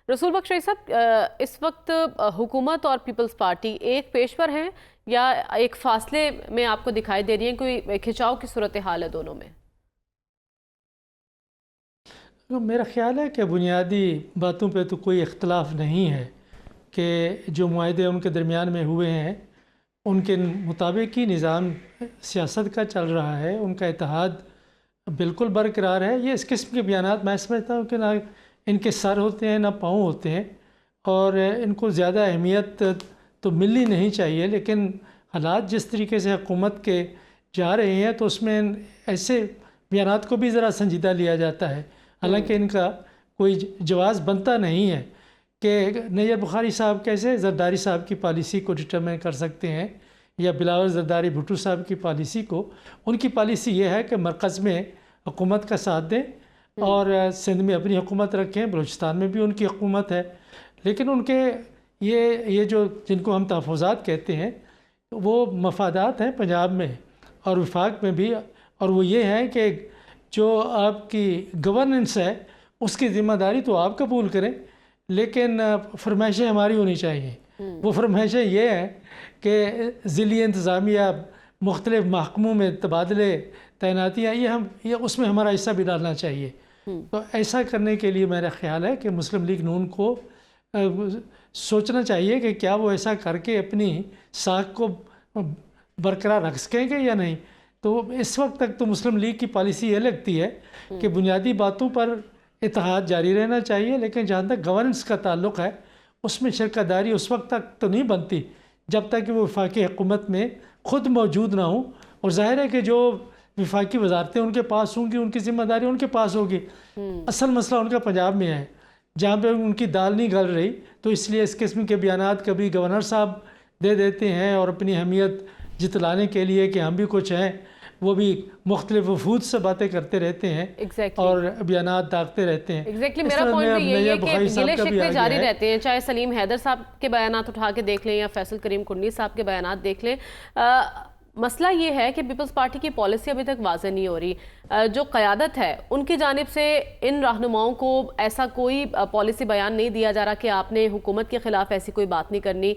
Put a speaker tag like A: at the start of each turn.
A: رسول بخش رئیس صاحب، اس وقت حکومت اور پیپلز پارٹی ایک پیش پر ہیں یا ایک فاصلے میں آپ کو دکھائی دے رہی ہیں؟ کوئی کھچاؤ کی صورتحال ہے دونوں میں؟
B: میرا خیال ہے کہ بنیادی باتوں پہ تو کوئی اختلاف نہیں ہے کہ جو معاہدے ان کے درمیان میں ہوئے ہیں ان کے مطابق ہی نظام سیاست کا چل رہا ہے، ان کا اتحاد بالکل برقرار ہے۔ یہ اس قسم کے بیانات میں سمجھتا ہوں کہ نہ ان کے سر ہوتے ہیں نہ پاؤں ہوتے ہیں، اور ان کو زیادہ اہمیت تو ملنی نہیں چاہیے، لیکن حالات جس طریقے سے حکومت کے جا رہے ہیں تو اس میں ایسے بیانات کو بھی ذرا سنجیدہ لیا جاتا ہے، حالانکہ ان کا کوئی جواز بنتا نہیں ہے کہ نیّر بخاری صاحب کیسے زرداری صاحب کی پالیسی کو ڈٹرمن کر سکتے ہیں یا بلاول زرداری بھٹو صاحب کی پالیسی کو۔ ان کی پالیسی یہ ہے کہ مرکز میں حکومت کا ساتھ دیں اور سندھ میں اپنی حکومت رکھیں، بلوچستان میں بھی ان کی حکومت ہے، لیکن ان کے یہ جو جن کو ہم تحفظات کہتے ہیں وہ مفادات ہیں پنجاب میں اور وفاق میں بھی، اور وہ یہ ہے کہ جو آپ کی گورننس ہے اس کی ذمہ داری تو آپ قبول کریں، لیکن فرمائشیں ہماری ہونی چاہیے۔ وہ فرمائشیں یہ ہیں کہ ذیلی انتظامیہ، مختلف محکموں میں تبادلے، تعیناتیاں، یہ اس میں ہمارا حصہ بھی ڈالنا چاہیے۔ تو ایسا کرنے کے لیے میرا خیال ہے کہ مسلم لیگ نون کو سوچنا چاہیے کہ کیا وہ ایسا کر کے اپنی ساکھ کو برقرار رکھ سکیں گے یا نہیں۔ تو اس وقت تک تو مسلم لیگ کی پالیسی یہ لگتی ہے کہ بنیادی باتوں پر اتحاد جاری رہنا چاہیے، لیکن جہاں تک گورننس کا تعلق ہے اس میں شرکت داری اس وقت تک تو نہیں بنتی جب تک کہ وہ وفاقی حکومت میں خود موجود نہ ہوں، اور ظاہر ہے کہ جو وفاقی وزارتیں ان کے پاس ہوں گی ان کی ذمہ داری ان کے پاس ہوگی۔ اصل مسئلہ ان کا پنجاب میں ہے جہاں پہ ان کی دال نہیں گل رہی، تو اس لیے اس قسم کے بیانات کبھی گورنر صاحب دے دیتے ہیں اور اپنی اہمیت جتلانے کے لیے کہ ہم بھی کچھ ہیں، وہ بھی مختلف وفود سے باتیں کرتے رہتے ہیں اور بیانات داغتے رہتے ہیں۔
A: میرا پوائنٹ بھی یہی ہے کہ گلے شکوے جاری رہتے ہیں، چاہے سلیم حیدر صاحب کے بیانات اٹھا کے دیکھ لیں یا فیصل کریم کنڈی صاحب کے بیانات دیکھ لیں۔ مسئلہ یہ ہے کہ پیپلز پارٹی کی پالیسی ابھی تک واضح نہیں ہو رہی، جو قیادت ہے ان کی جانب سے ان رہنماؤں کو ایسا کوئی پالیسی بیان نہیں دیا جا رہا کہ آپ نے حکومت کے خلاف ایسی کوئی بات نہیں کرنی۔